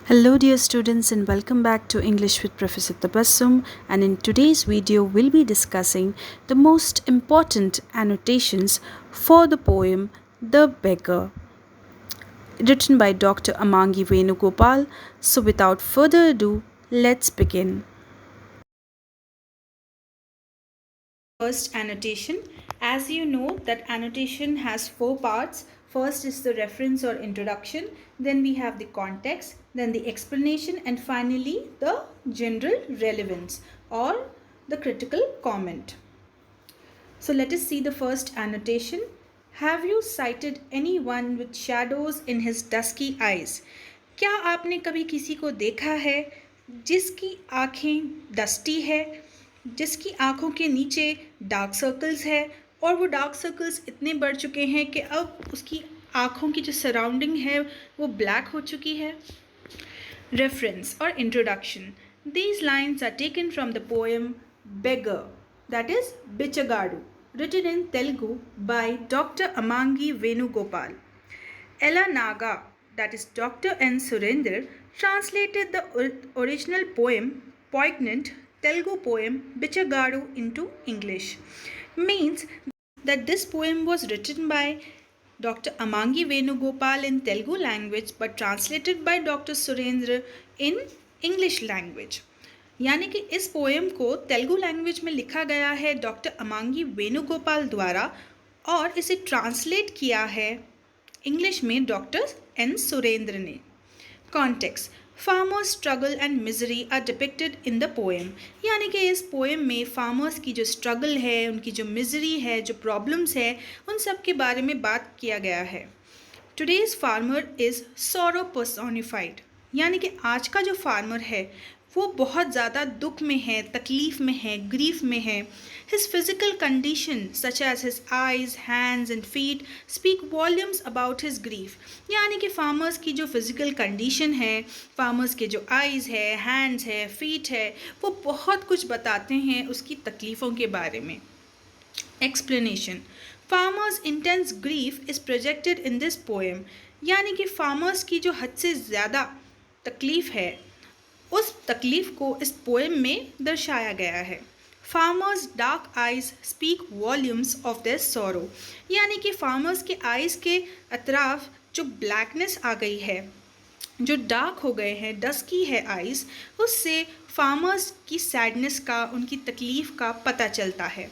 Hello dear students and welcome back to English with Professor Tabassum, and in today's video we'll be discussing the most important annotations for the poem The Beggar, written by Dr. Amangi Venugopal. So without further ado, let's begin. First, annotation. As you know that annotation has four parts. First is the reference or introduction, then we have the context, then the explanation, and finally the general relevance or the critical comment. So let us see the first annotation. Have you sighted anyone with shadows in his dusky eyes? क्या आपने कभी किसी को देखा है जिसकी आँखें dusty है, जिसकी आँखों के नीचे डार्क सर्कल्स है और वो डार्क सर्कल्स इतने बढ़ चुके हैं कि अब उसकी आँखों की जो सराउंडिंग है वो ब्लैक हो चुकी है. Reference or introduction. These lines are taken from the poem Beggar, that is Bichagadu, written in Telugu by Dr. Amangi Venugopal. Ella Naga, that is Dr. N. Surender, translated the original poem, poignant Telugu poem Bichagadu into English. Means that this poem was written by Dr. Amangi Venugopal in Telugu language but translated by Dr. Surendra in English language. यानी कि इस poem को Telugu language में लिखा गया है doctor अमांगी Venugopal द्वारा और इसे ट्रांसलेट किया है इंग्लिश में डॉक्टर एन सुरेंद्र ने. Context. Farmers struggle and misery are depicted in the poem. यानी कि इस पोएम में फार्मर्स की जो स्ट्रगल है, उनकी जो मिजरी है, जो प्रॉब्लम्स है, उन सब के बारे में बात किया गया है. Today's farmer is sorrow personified. यानी कि आज का जो फार्मर है वो बहुत ज़्यादा दुख में है, तकलीफ़ में है, ग्रीफ में है. His physical condition such as his eyes, hands and feet speak volumes about his grief. यानी कि फार्मर्स की जो फिज़िकल कंडीशन है, फार्मर्स के जो आइज़ है, हैंड्स है, फीट है, वो बहुत कुछ बताते हैं उसकी तकलीफ़ों के बारे में. Explanation. Farmers intense grief is projected in this poem. यानी कि फार्मर्स की जो हद से ज़्यादा तकलीफ़ है उस तकलीफ़ को इस पोएम में दर्शाया गया है. Farmers dark eyes speak volumes of their sorrow. यानी कि फार्मर्स के आइज़ के अतराफ जो ब्लैकनेस आ गई है, जो डार्क हो गए हैं, डस्की है आइज़, उससे फार्मर्स की सैडनेस का, उनकी तकलीफ़ का पता चलता है.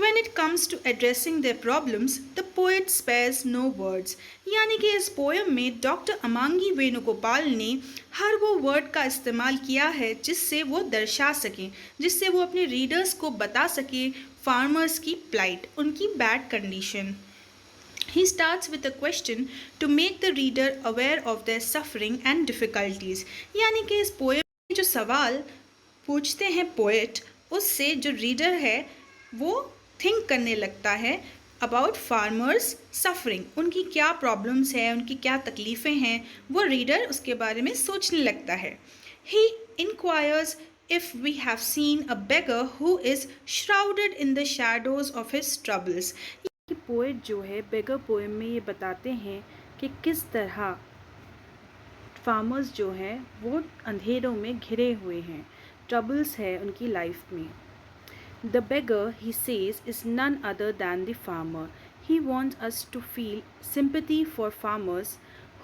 When it comes to addressing their problems, the poet spares no words. यानी कि इस पोएम में डॉक्टर अमांगी वेणुगोपाल ने हर वो वर्ड का इस्तेमाल किया है जिससे वो दर्शा सकें, जिससे वो अपने रीडर्स को बता सकें फार्मर्स की प्लाइट, उनकी bad condition. He starts with a question to make the reader aware of their suffering and difficulties. यानी कि इस पोएम में जो सवाल पूछते हैं पोएट, उससे जो रीडर है वो थिंक करने लगता है अबाउट फार्मर्स सफरिंग. उनकी क्या प्रॉब्लम्स है, उनकी क्या तकलीफ़ें हैं, वो रीडर उसके बारे में सोचने लगता है. He inquires if we have seen a beggar who is shrouded in the shadows of his troubles. ये पोएट जो है बेगर पोएम में ये बताते हैं कि किस तरह फार्मर्स जो हैं वो अंधेरों में घिरे हुए हैं, ट्रबल्स है उनकी लाइफ में. The beggar, he says, is none other than the farmer. He wants us to feel sympathy for farmers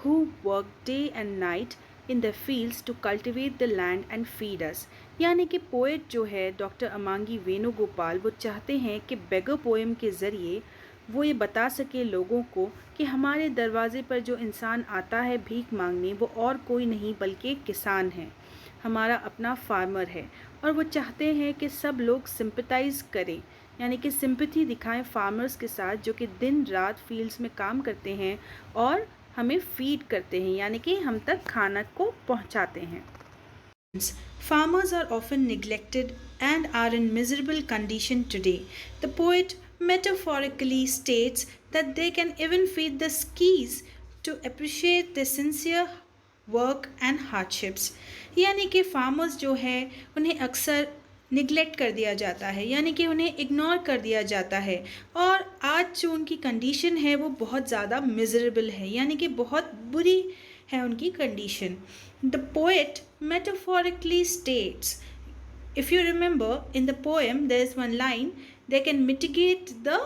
who work day and night in their fields to cultivate the land and feed us. यानी कि poet जो है doctor अमांगी Venugopal वो चाहते हैं कि बेगर poem के ज़रिए वो ये बता सके लोगों को कि हमारे दरवाज़े पर जो इंसान आता है भीख मांगने वो और कोई नहीं बल्कि किसान है, हमारा अपना फार्मर है. और वो चाहते हैं कि सब लोग सिंपथाइज़ करें, यानी कि सिंपथी दिखाएं फार्मर्स के साथ जो कि दिन रात फील्ड्स में काम करते हैं और हमें फीड करते हैं, यानी कि हम तक खाना को पहुंचाते हैं. Farmers are often neglected and are in miserable condition today. The poet metaphorically states that they can even feed the skis to appreciate their sincere work and hardships. यानी कि फार्मर्स जो है उन्हें अक्सर निगलेक्ट कर दिया जाता है, यानी कि उन्हें इग्नोर कर दिया जाता है और आज जो उनकी कंडीशन है वो बहुत ज़्यादा मिजरेबल है, यानी कि बहुत बुरी है उनकी condition. The poet metaphorically states, if you remember in the poem there is one line, they can mitigate the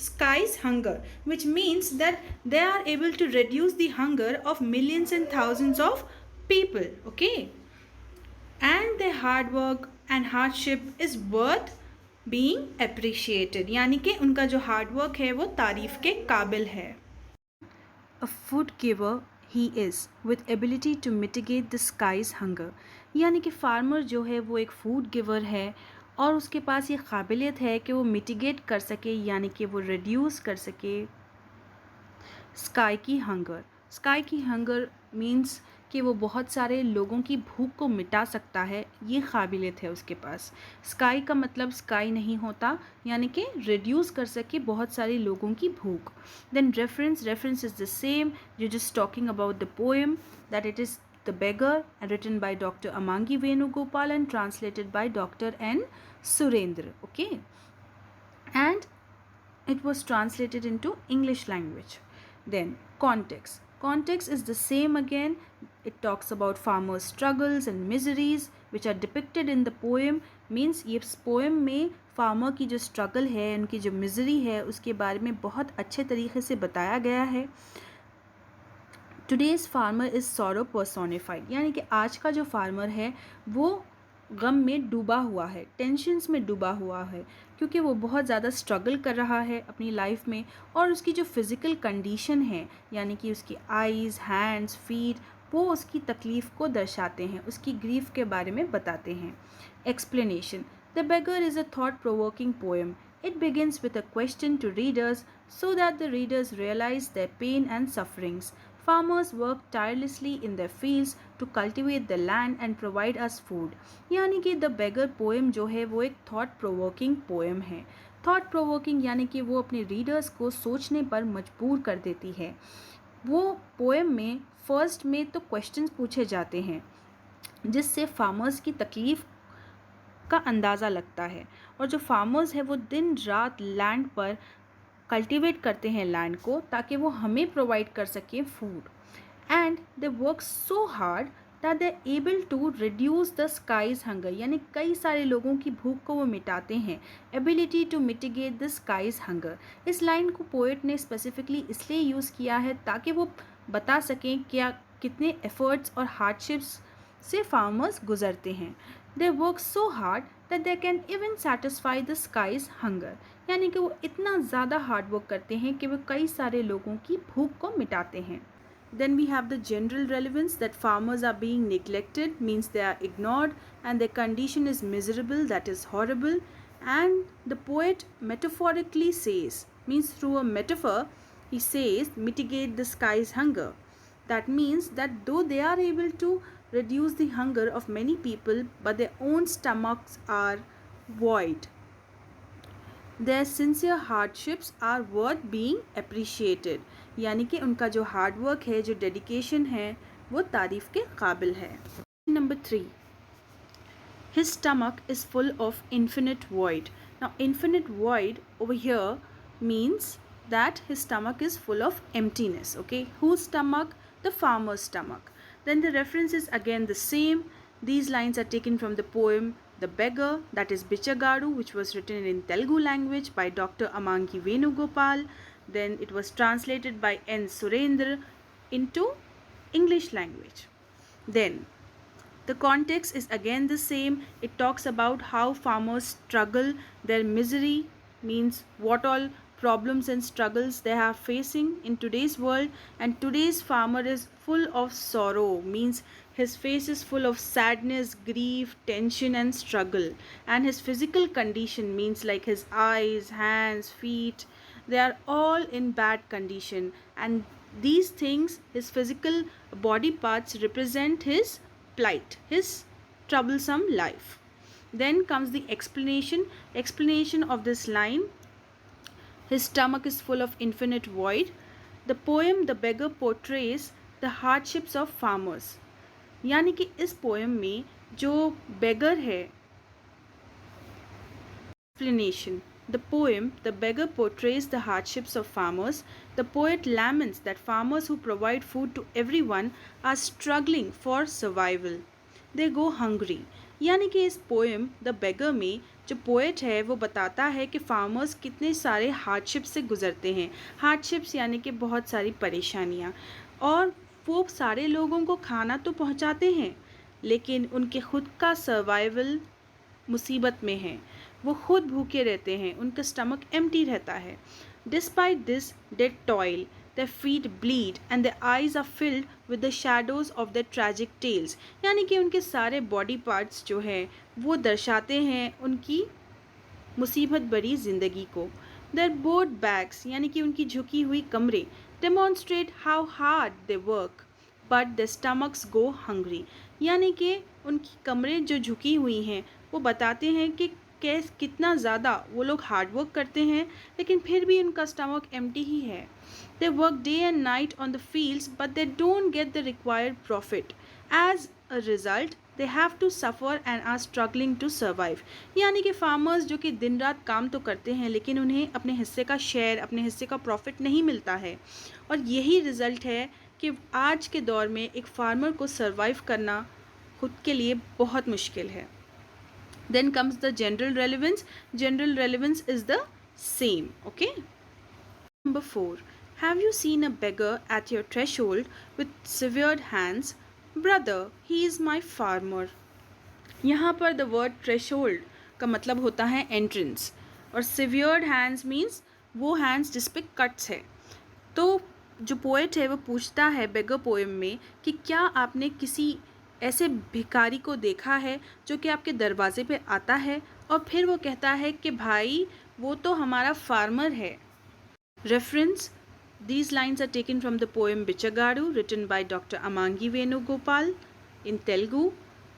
sky's hunger, which means that they are able to reduce the hunger of millions and thousands of people, okay, and their hard work and hardship is worth being appreciated, यानी कि उनका जो hard work है वो तारीफ के काबिल है. A food giver he is with ability to mitigate the sky's hunger, यानी कि फार्मर जो है वो एक फूड गिवर है और उसके पास ये काबिलियत है कि वो मिटिगेट कर सके, यानी कि वो रिड्यूस कर सके स्काई की हंगर. स्काई की हंगर मीन्स कि वो बहुत सारे लोगों की भूख को मिटा सकता है, ये काबिलियत है उसके पास. स्काई का मतलब स्काई नहीं होता, यानी कि रिड्यूस कर सके बहुत सारे लोगों की भूख. Then reference is the same, you just talking about the poem that it is The Beggar, written by Dr. Amangi Venugopal and translated by Dr. N. Surendra. Okay, and it was translated into English language. Then context. Context is the same again. It talks about farmers' struggles and miseries which are depicted in the poem. Means ये poem में farmer की जो struggle है, उनकी जो misery है, उसके बारे में बहुत अच्छे तरीके से बताया गया है. Today's farmer is sorrow personified, यानी कि आज का जो फार्मर है वो गम में डूबा हुआ है, टेंशन्स में डूबा हुआ है, क्योंकि वो बहुत ज़्यादा स्ट्रगल कर रहा है अपनी लाइफ में. और उसकी जो फिज़िकल कंडीशन है, यानी कि उसकी आइज़, हैंड्स, फीट, वो उसकी तकलीफ़ को दर्शाते हैं, उसकी ग्रीफ के बारे में बताते हैं. Explanation. The beggar is a thought provoking poem. It begins with a question to readers so that the readers realize their pain and sufferings. Farmers work tirelessly in their fields to cultivate the land and provide us food. यानी कि the beggar poem जो है वो एक thought provoking poem है. Thought provoking यानी कि वो अपने रीडर्स को सोचने पर मजबूर कर देती है. वो पोएम में फर्स्ट में तो क्वेश्चंस पूछे जाते हैं जिससे फार्मर्स की तकलीफ़ का अंदाज़ा लगता है. और जो फार्मर्स है वो दिन रात लैंड पर कल्टिवेट करते हैं लैंड को, ताकि वो हमें प्रोवाइड कर सकें food. And they work so hard that they able to reduce the sky's hunger, यानी कई सारे लोगों की भूख को वो मिटाते हैं. Ability to mitigate the sky's hunger, इस लाइन को पोएट ने स्पेसिफिकली इसलिए यूज़ किया है ताकि वो बता सकें क्या कितने एफर्ट्स और हार्डशिप्स से फार्मर्स गुजरते हैं. They work so hard that they can even satisfy the sky's hunger, यानी कि वो इतना ज़्यादा हार्ड वर्क करते हैं कि वो कई सारे लोगों की भूख को मिटाते हैं. Then we have the general relevance that farmers are being neglected, means they are ignored, and their condition is miserable, that is horrible. And the poet metaphorically says, means through a metaphor, he says, mitigate the sky's hunger. That means that though they are able to reduce the hunger of many people, but their own stomachs are void. Their sincere hardships are worth being appreciated, यानी कि उनका जो hard work है, जो dedication है, वो तारीफ़ के काबिल है. Number 3, his stomach is full of infinite void. Now infinite void over here means that his stomach is full of emptiness. Okay, whose stomach? The farmer's stomach. Then the reference is again the same. These lines are taken from the poem The Beggar, that is Bichagaru, which was written in Telugu language by Dr. Amangi Venugopal. Then it was translated by N. Surendra into English language. Then the context is again the same. It talks about how farmers struggle, their misery, means what all problems and struggles they are facing in today's world. And today's farmer is full of sorrow, means his face is full of sadness, grief, tension and struggle. And his physical condition, means like his eyes, hands, feet, they are all in bad condition. And these things, his physical body parts, represent his plight, his troublesome life. Then comes the explanation of this line. His stomach is full of infinite void. The poem The Beggar portrays the hardships of farmers. यानी कि इस poem में जो बेगर है, explanation, The poem, The Beggar, portrays the hardships of farmers. The poet laments that farmers who provide food to everyone are struggling for survival. They go hungry. यानी कि इस poem the beggar में जो poet है वो बताता है कि फार्मर्स कितने सारे हार्डशिप्स से गुजरते हैं. हार्डशिप्स यानी कि बहुत सारी परेशानियाँ, और वो सारे लोगों को खाना तो पहुँचाते हैं लेकिन उनके खुद का सर्वाइवल मुसीबत में है. वो खुद भूखे रहते हैं, उनका स्टमक एम्प्टी रहता है. Despite this they toil, their feet bleed and their eyes are filled with the shadows of their tragic tales. यानी कि उनके सारे बॉडी पार्ट्स जो हैं वो दर्शाते हैं उनकी मुसीबत भरी ज़िंदगी को. Their bowed backs यानी कि उनकी झुकी हुई कमरें demonstrate how hard they work but their stomachs go hungry. यानी कि उनकी कमरें जो झुकी हुई हैं वो बताते हैं कि कितना ज़्यादा वो लोग हार्ड वर्क करते हैं लेकिन फिर भी उनका स्टमक एम्प्टी ही है. They work day and night on the fields but they don't get the required profit. As a result, they have to suffer and are struggling to survive. यानी कि farmers जो कि दिन रात काम तो करते हैं लेकिन उन्हें अपने हिस्से का शेयर, अपने हिस्से का प्रॉफिट नहीं मिलता है, और यही रिज़ल्ट है कि आज के दौर में एक फार्मर को सर्वाइव करना खुद के लिए बहुत मुश्किल है. Then comes the general relevance. General relevance is the same. Okay. Number 4. Have you seen a beggar at your threshold with severed hands? Brother, he is my farmer. यहाँ पर the word threshold का मतलब होता है entrance, और severed hands means वो hands जिस पे cuts है. तो जो पोएट है वो पूछता है बेगर पोएम में कि क्या आपने किसी ऐसे भिखारी को देखा है जो कि आपके दरवाजे पे आता है और फिर वो कहता है कि भाई वो तो हमारा फार्मर है. Reference, these lines are taken from the poem Bichagaru written by Dr. Amangi Venugopal in Telugu,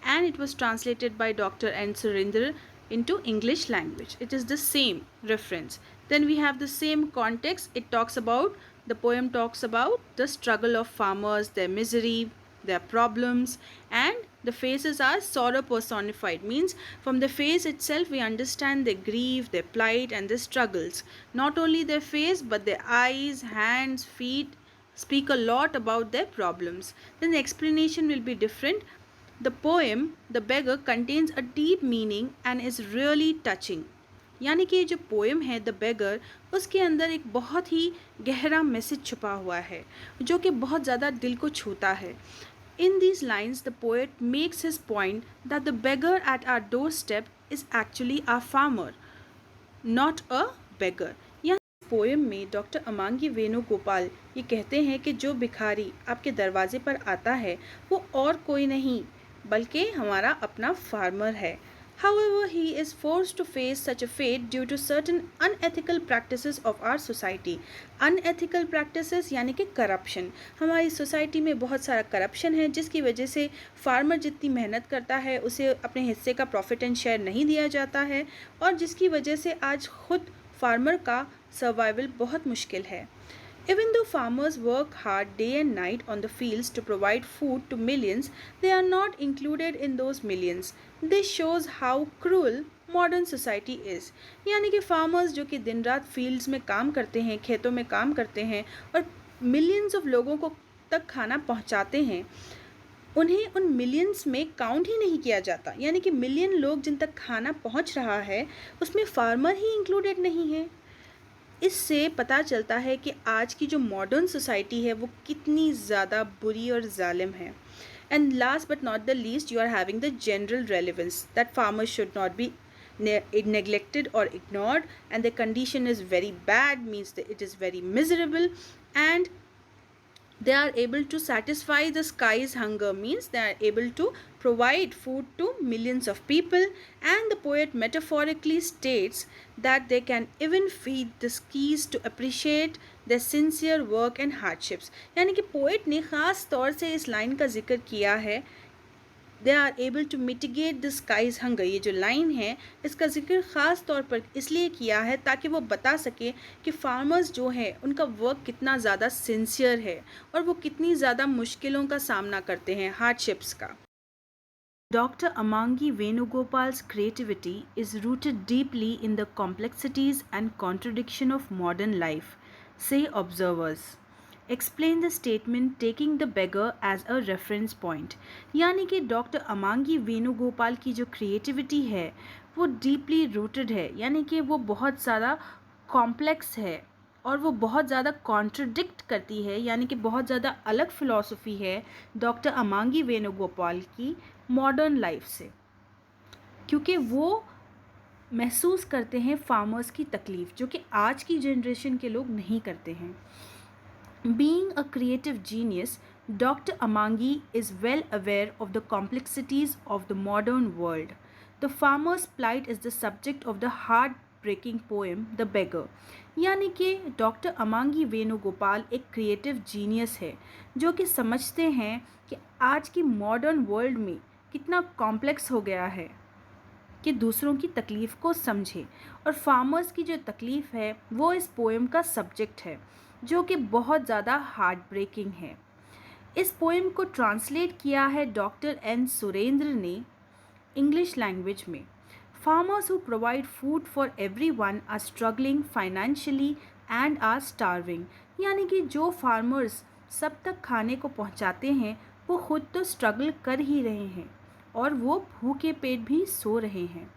and it was translated by Dr. N. Surendra into English language. It is the same reference. Then we have the same context. The poem talks about the struggle of farmers, their misery, their problems, and the faces are sorrow personified. Means from the face itself we understand their grief, their plight and their struggles. Not only their face but their eyes, hands, feet speak a lot about their problems. Then the explanation will be different. The poem The Beggar contains a deep meaning and is really touching. यानी कि जो poem है the beggar, उसके अंदर एक बहुत ही गहरा message छुपा हुआ है जो कि बहुत ज़्यादा दिल को छूता है. In these lines, the poet makes his point that the beggar at our doorstep is actually our farmer, not a beggar. यहाँ पोएम में डॉक्टर अमांगी वेणुगोपाल ये कहते हैं कि जो भिखारी आपके दरवाजे पर आता है वो और कोई नहीं बल्कि हमारा अपना फार्मर है. However, he is forced to face such a fate due to certain unethical practices of our society. Unethical practices यानी कि करप्शन. हमारी सोसाइटी में बहुत सारा करप्शन है जिसकी वजह से फार्मर जितनी मेहनत करता है उसे अपने हिस्से का प्रॉफिट एंड शेयर नहीं दिया जाता है, और जिसकी वजह से आज खुद फार्मर का सर्वाइवल बहुत मुश्किल है. Even though farmers work hard day and night on the fields to provide food to millions, they are not included in those millions. This shows how cruel modern society is. यानी कि farmers जो कि दिन रात fields में काम करते हैं, खेतों में काम करते हैं और millions of लोगों को तक खाना पहुंचाते हैं, उन्हें उन millions में काउंट ही नहीं किया जाता. यानी कि मिलियन लोग जिन तक खाना पहुंच रहा है उसमें फार्मर ही इंक्लूडेड नहीं है. इससे पता चलता है कि आज की जो मॉडर्न सोसाइटी है वो कितनी ज़्यादा बुरी और जालिम है. And last but not the least, you are having the general relevance that farmers should not be neglected or ignored, and the condition is very bad, means that it is very miserable, and they are able to satisfy the sky's hunger, means they are able to provide food to millions of people. And the poet metaphorically states that they can even feed the skies to appreciate their sincere work and hardships. यानी कि poet ने ख़ास तौर से इस line का जिक्र किया है, they are able to mitigate the sky's hunger. ये जो लाइन है इसका जिक्र ख़ास तौर पर इसलिए किया है ताकि वो बता सके कि फार्मर्स जो है उनका वर्क कितना ज़्यादा सिंसियर है और वो कितनी ज़्यादा मुश्किलों का सामना करते हैं, हार्डशिप्स का. Dr. Amangi Venugopal's creativity is rooted deeply in the complexities and contradiction of modern life, say observers. Explain the statement taking the beggar as a reference point. यानी कि डॉक्टर अमांगी वेणुगोपाल की जो क्रिएटिविटी है वो डीपली रूटेड है, यानी कि वो बहुत ज़्यादा कॉम्प्लेक्स है और वो बहुत ज़्यादा कॉन्ट्रडिक्ट करती है, यानी कि बहुत ज़्यादा अलग फ़िलॉसफी है डॉक्टर अमांगी वेणुगोपाल की मॉडर्न लाइफ से, क्योंकि वो महसूस करते हैं फार्मर्स की तकलीफ़ जो कि आज की जनरेशन के लोग नहीं करते हैं. Being a creative genius, Dr. Amangi is well aware of the complexities of the modern world. The farmer's plight is the subject of the heartbreaking poem The Beggar. यानी कि डॉक्टर अमांगी वेणुगोपाल एक क्रिएटिव जीनियस है जो कि समझते हैं कि आज की मॉडर्न वर्ल्ड में कितना कॉम्प्लेक्स हो गया है कि दूसरों की तकलीफ़ को समझे, और फार्मर्स की जो तकलीफ़ है वो इस पोएम का सब्जेक्ट है जो कि बहुत ज़्यादा हार्ट ब्रेकिंग है. इस पोएम को ट्रांसलेट किया है डॉक्टर एन सुरेंद्र ने इंग्लिश लैंग्वेज में. Farmers who provide food for everyone are struggling financially and are starving. यानी कि जो फार्मर्स सब तक खाने को पहुंचाते हैं वो खुद तो स्ट्रगल कर ही रहे हैं और वो भूखे पेट भी सो रहे हैं.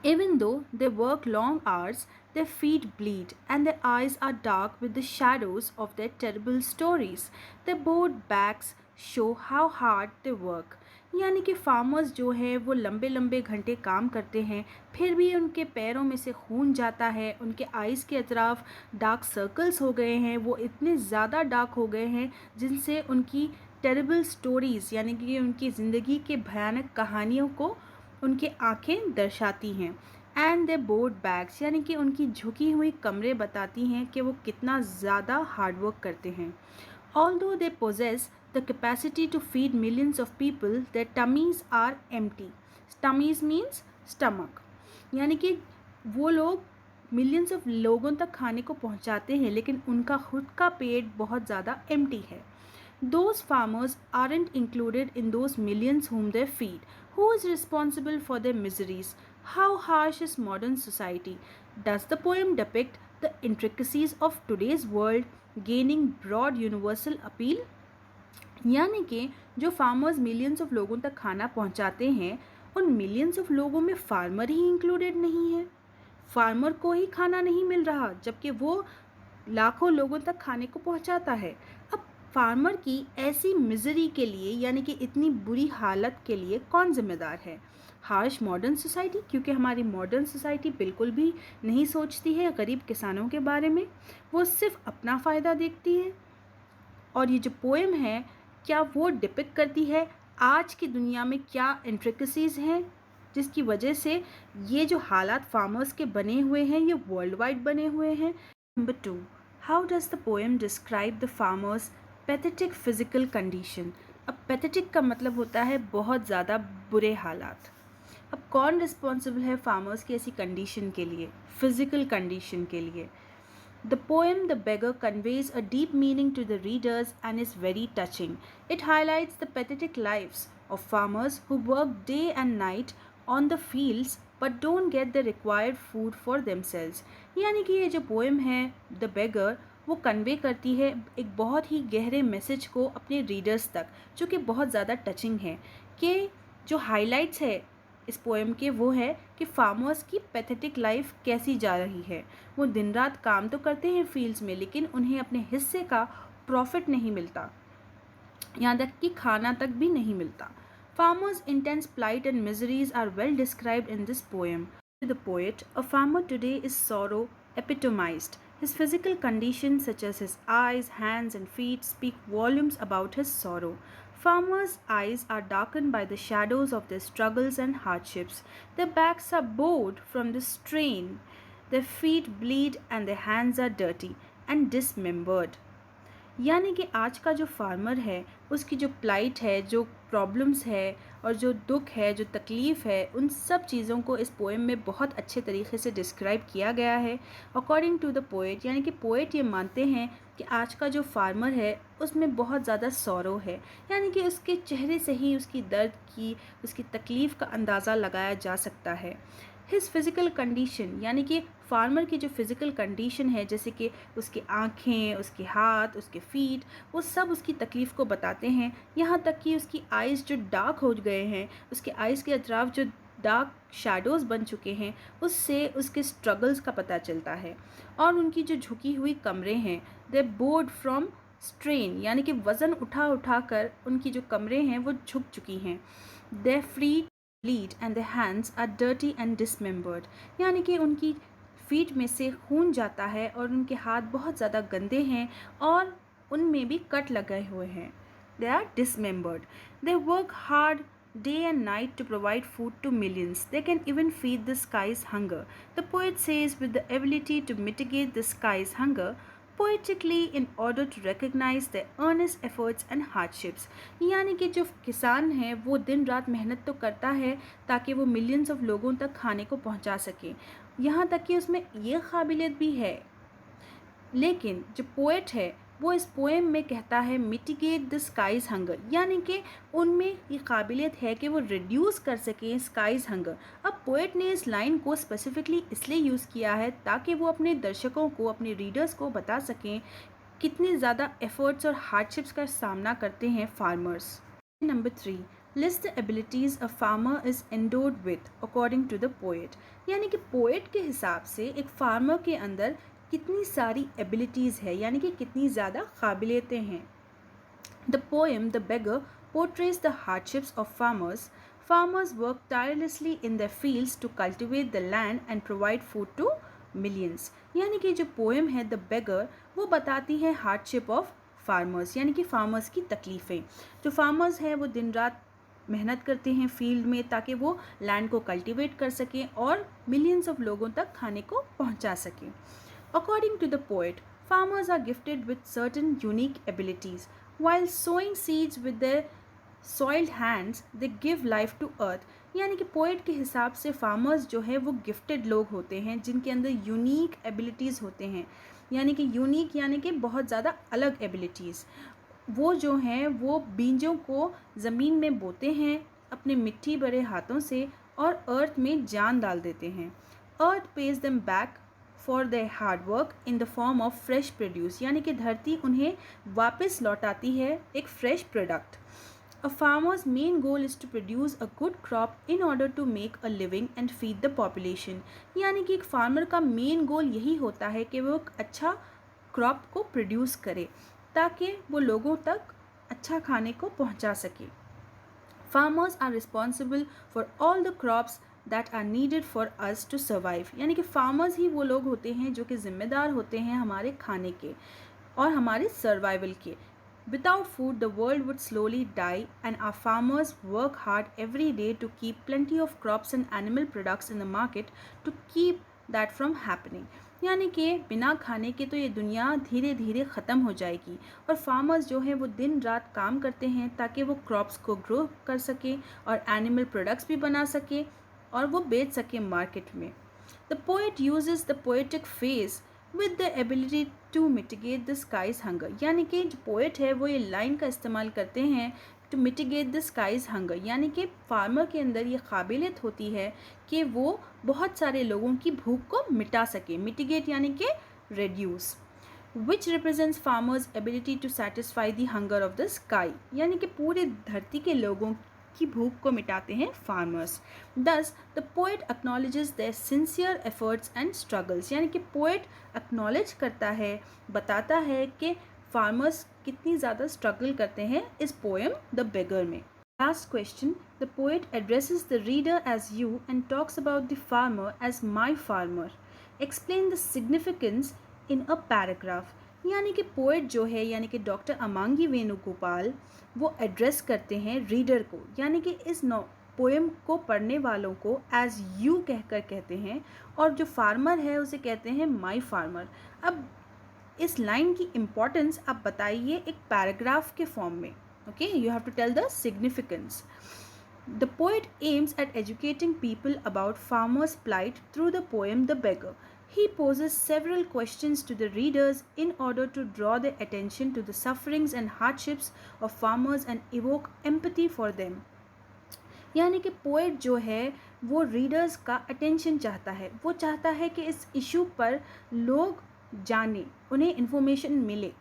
Even though they work long hours, their feet bleed and their eyes are dark with the shadows of their terrible stories. Their bowed backs show how hard they work. यानी कि फार्मर्स जो है वो लंबे लंबे घंटे काम करते हैं, फिर भी उनके पैरों में से खून जाता है, उनके आइज़ के अतराफ डार्क सर्कल्स हो गए हैं, वो इतने ज़्यादा डार्क हो गए हैं जिनसे उनकी टेरिबल स्टोरीज़ यानी कि उनकी ज़िंदगी के भयानक कहानियों को उनकी आंखें दर्शाती हैं. एंड दे बोर्ड बैग्स यानी कि उनकी झुकी हुई कमरें बताती हैं कि वो कितना ज़्यादा हार्डवर्क करते हैं. Although they possess the capacity to feed millions of people, their tummies are empty. Tummies means stomach, यानी कि वो लोग मिलियंस ऑफ लोगों तक खाने को पहुंचाते हैं लेकिन उनका खुद का पेट बहुत ज़्यादा एम्प्टी है. Those farmers aren't included in those millions whom they feed. Who is responsible for their miseries? How harsh is modern society? Does the poem depict the intricacies of today's world gaining broad universal appeal? यानी कि जो farmers millions of लोगों तक खाना पहुंचाते हैं उन millions of लोगों में फार्मर ही इंक्लूडेड नहीं है. फार्मर को ही खाना नहीं मिल रहा जबकि वो लाखों लोगों तक खाने को पहुंचाता है. अब फार्मर की ऐसी मिजरी के लिए यानी कि इतनी बुरी हालत के लिए कौन जिम्मेदार है? हार्श मॉडर्न सोसाइटी, क्योंकि हमारी मॉडर्न सोसाइटी बिल्कुल भी नहीं सोचती है गरीब किसानों के बारे में, वो सिर्फ अपना फ़ायदा देखती है. और ये जो पोएम है क्या वो डिपिक्ट करती है आज की दुनिया में क्या इंट्रिकसीज़ हैं जिसकी वजह से ये जो हालात फार्मर्स के बने हुए हैं ये वर्ल्ड वाइड बने हुए हैं. Number 2, how does the poem describe the farmers pathetic physical condition. अब पैथेटिक का मतलब होता है बहुत ज़्यादा बुरे हालात. अब कौन रिस्पॉन्सिबल है फार्मर्स की ऐसी कंडीशन के लिए, फिजिकल कंडीशन के लिए? The poem The Beggar conveys a deep meaning to the readers and is very touching. It highlights the pathetic lives of farmers who work day and night on the fields but don't get the required food for themselves. यानी कि ये जो poem है The Beggar वो convey करती है एक बहुत ही गहरे मैसेज को अपने रीडर्स तक, जो कि बहुत ज़्यादा टचिंग है. कि जो हाइलाइट्स है इस पोएम के वो है कि फार्मर्स की पैथेटिक लाइफ कैसी जा रही है. वो दिन रात काम तो करते हैं फील्ड्स में लेकिन उन्हें अपने हिस्से का प्रॉफिट नहीं मिलता, यहाँ तक कि खाना तक भी नहीं मिलता. Farmers intense plight and miseries are well described in this poem. The poet, a farmer today is sorrow epitomized. His physical conditions such as his eyes, hands and feet speak volumes about his sorrow. Farmers' eyes are darkened by the shadows of their struggles and hardships. Their backs are bowed from the strain. Their feet bleed and their hands are dirty and dismembered. यानी कि आज का जो farmer है उसकी जो plight है, जो प्रॉब्लम्स है और जो दुख है, जो तकलीफ़ है, उन सब चीज़ों को इस पोएम में बहुत अच्छे तरीके से डिस्क्राइब किया गया है। अकॉर्डिंग टू द पोएट, यानी कि पोएट ये मानते हैं कि आज का जो फार्मर है उसमें बहुत ज़्यादा सौरो है, यानी कि उसके चेहरे से ही उसकी दर्द की, उसकी तकलीफ़ का अंदाज़ा लगाया जा सकता है। हिज फिज़िकल कंडीशन, यानी कि फार्मर की जो फिज़िकल कंडीशन है, जैसे कि उसकी आँखें, उसके हाथ, उसके फीट, वो सब उसकी तकलीफ़ को बताते हैं। यहाँ तक कि उसकी आइज़ जो डार्क हो गए हैं, उसके आइज़ के अतराफ़ जो डार्क शैडोज़ बन चुके हैं, उससे उसके स्ट्रगल्स का पता चलता है। और उनकी जो झुकी हुई कमरें हैं, दे बोर्ड फ्रॉम स्ट्रेन, यानी कि वज़न उठा उठा कर उनकी जो कमरें हैं वो झुक चुकी हैं। दे free bleed and the hands are dirty and dismembered, यानी कि उनकी फीट में से खून जाता है और उनके हाथ बहुत ज़्यादा गंदे हैं और उनमें भी कट लगे हुए हैं। They are dismembered. They work hard day and night to provide food to millions. They can even feed the sky's hunger. The poet says, with the ability to mitigate the sky's hunger poetically in order to recognize their earnest efforts and hardships, यानी कि जो किसान है वो दिन रात मेहनत तो करता है ताकि वो मिलियंस ऑफ लोगों तक खाने को पहुंचा सके। यहाँ तक कि उसमें ये काबिलियत भी है, लेकिन जो पोएट है वो इस पोएम में कहता है मिटिगेट द स्काइज हंगर, यानी कि उनमें ये काबिलियत है कि वो रिड्यूस कर सकें स्काइज हंगर। अब पोएट ने इस लाइन को स्पेसिफिकली इसलिए यूज़ किया है ताकि वो अपने दर्शकों को, अपने रीडर्स को बता सकें कितनी ज़्यादा एफर्ट्स और हार्डशिप्स का सामना करते हैं farmers. Number 3, list the abilities a farmer is endowed with according to the poet, यानी कि पोएट के हिसाब से एक फार्मर के अंदर कितनी सारी एबिलिटीज़ है, यानी कि कितनी ज़्यादा काबिलियतें हैं। The poem the beggar portrays the hardships of farmers. Farmers work tirelessly in the fields to cultivate the land and provide food to millions, यानी कि जो पोएम है द बेगर वो बताती है हार्डशिप ऑफ फार्मर्स, यानी कि फार्मर्स की तकलीफ़ें। जो फार्मर्स हैं वो दिन रात मेहनत करते हैं फील्ड में ताकि वो लैंड को कल्टिवेट कर सकें और मिलियंस ऑफ लोगों तक खाने को पहुंचा सकें। According to the poet, farmers are gifted with certain unique abilities. While sowing seeds with their soiled hands, they give life to earth. यानी कि पोएट के हिसाब से फार्मर्स जो है वो गिफ्टेड लोग होते हैं जिनके अंदर यूनिक एबिलिटीज़ होते हैं, यानी कि यूनिक यानी कि बहुत ज़्यादा अलग एबिलिटीज़। वो जो हैं वो बीजों को ज़मीन में बोते हैं अपने मिट्टी भरे हाथों से और अर्थ में जान डाल देते हैं। Earth pays them back for their hard work in the form of fresh produce, यानी कि धरती उन्हें वापस लौटाती है एक fresh product. A farmer's main goal is to produce a good crop in order to make a living and feed the population, यानी कि एक फार्मर का मेन गोल यही होता है कि वो एक अच्छा क्रॉप को प्रोड्यूस करे ताकि वो लोगों तक अच्छा खाने को पहुंचा सके। Farmers are responsible for all the crops that are needed for us to survive, यानी कि फार्मर्स ही वो लोग होते हैं जो कि ज़िम्मेदार होते हैं हमारे खाने के और हमारे सर्वाइवल के। Without food, the world would slowly die, and our farmers work hard every day to keep plenty of crops and animal products in the market to keep that from happening. यानी कि बिना खाने के तो ये दुनिया धीरे धीरे ख़त्म हो जाएगी और फार्मर्स जो हैं वो दिन रात काम करते हैं ताकि वो क्रॉप्स को ग्रो कर सकें और एनिमल प्रोडक्ट्स भी बना सकें और वो बेच सकें मार्केट में। The poet uses the poetic phrase with the ability to mitigate the sky's hunger, यानी कि जो पोएट है वो ये लाइन का इस्तेमाल करते हैं to mitigate the sky's hunger, यानी कि फार्मर के अंदर ये काबिलियत होती है कि वो बहुत सारे लोगों की भूख को मिटा सके। मिटिगेट यानी कि reduce, which represents farmers ability to satisfy the hunger of the sky, यानी कि पूरे धरती के लोगों की भूख को मिटाते हैं farmers. Thus the poet acknowledges their sincere efforts and struggles, यानी कि पोएट एक्नॉलेज करता है, बताता है कि फार्मर्स कितनी ज़्यादा स्ट्रगल करते हैं इस पोएम द बेगर में। Last question, the poet addresses the reader as you and talks about the farmer as my farmer. Explain the significance in a paragraph, यानी कि पोएट जो है यानी कि डॉक्टर अमांगी वेणुगोपाल वो एड्रेस करते हैं रीडर को, यानी कि इस पोएम को पढ़ने वालों को एज यू कहकर कहते हैं और जो फार्मर है उसे कहते हैं माई फार्मर। अब इस लाइन की इम्पॉर्टेंस आप बताइए एक पैराग्राफ के फॉर्म में। Okay, you have to tell the significance. The poet aims at educating people about farmers' plight through the poem The Beggar. He poses several questions to the readers in order to draw their attention to the sufferings and hardships of farmers and evoke empathy for them. यानी कि poet जो है वो readers का attention चाहता है, वो चाहता है कि इस इशू पर लोग जाने, उन्हें इन्फॉर्मेशन मिले,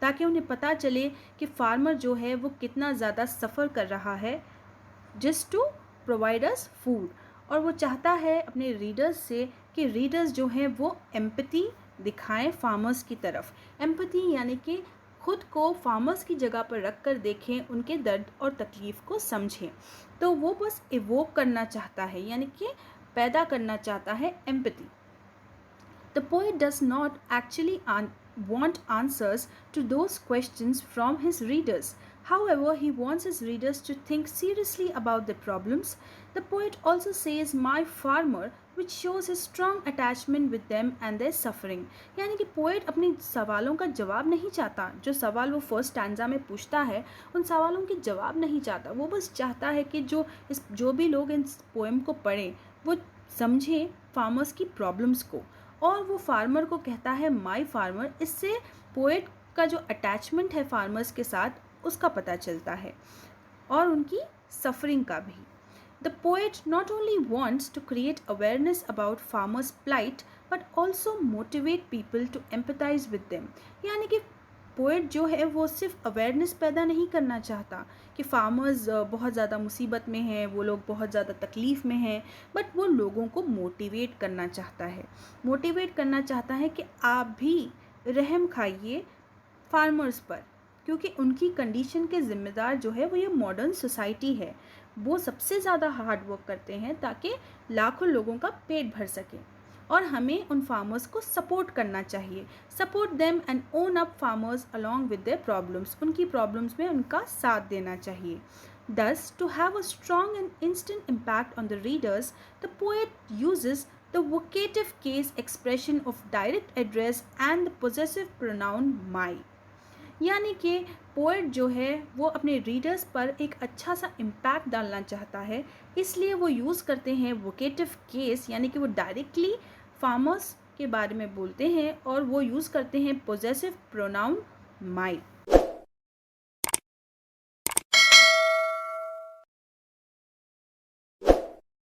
ताकि उन्हें पता चले कि फार्मर जो है वो कितना ज़्यादा सफ़र कर रहा है just to provide us food. और वो चाहता है अपने रीडर्स से कि रीडर्स जो हैं वो एम्पैथी दिखाएं फार्मर्स की तरफ। एम्पैथी यानी कि खुद को फार्मर्स की जगह पर रख कर देखें, उनके दर्द और तकलीफ़ को समझें। तो वो बस इवोक करना चाहता है, यानी कि पैदा करना चाहता है empathy. The poet does not actually want answers to those questions from his readers. However, he wants his readers to think seriously about their problems. The poet also says, "My farmer," which shows his strong attachment with them and their suffering. यानी कि poet अपने सवालों का जवाब नहीं चाहता, जो सवाल वो फर्स्ट स्टैंजा में पूछता है उन सवालों के जवाब नहीं चाहता। वो बस चाहता है कि जो भी लोग इन पोएम को पढ़ें वो समझें फार्मर्स की प्रॉब्लम्स को, और वो फार्मर को कहता है माय फार्मर। इससे पोएट का जो अटैचमेंट है फार्मर्स के साथ उसका पता चलता है, और उनकी सफरिंग का भी। The poet not only wants to create awareness about farmers plight but also motivate people to empathise with them. यानी कि पोएट जो है वो सिर्फ अवेयरनेस पैदा नहीं करना चाहता कि फार्मर्स बहुत ज़्यादा मुसीबत में हैं, वो लोग बहुत ज़्यादा तकलीफ़ में हैं, बट वो लोगों को मोटिवेट करना चाहता है। मोटिवेट करना चाहता है कि आप भी रहम खाइए फार्मर्स पर, क्योंकि उनकी कंडीशन के ज़िम्मेदार जो है वो ये मॉडर्न सोसाइटी है। वो सबसे ज़्यादा हार्ड वर्क करते हैं ताकि लाखों लोगों का पेट भर सके, और हमें उन फार्मर्स को सपोर्ट करना चाहिए। Support them and own up farmers along with their problems. उनकी प्रॉब्लम्स में उनका साथ देना चाहिए। Thus, to have a strong and instant impact on the readers, the poet uses the vocative case expression of direct address and the possessive pronoun my। यानी कि poet जो है वो अपने रीडर्स पर एक अच्छा सा इम्पैक्ट डालना चाहता है, इसलिए वो यूज़ करते हैं वोकेटिव केस, यानी कि वो डायरेक्टली फार्मर्स के बारे में बोलते हैं, और वो यूज़ करते हैं पोजेसिव प्रोनाउन माई।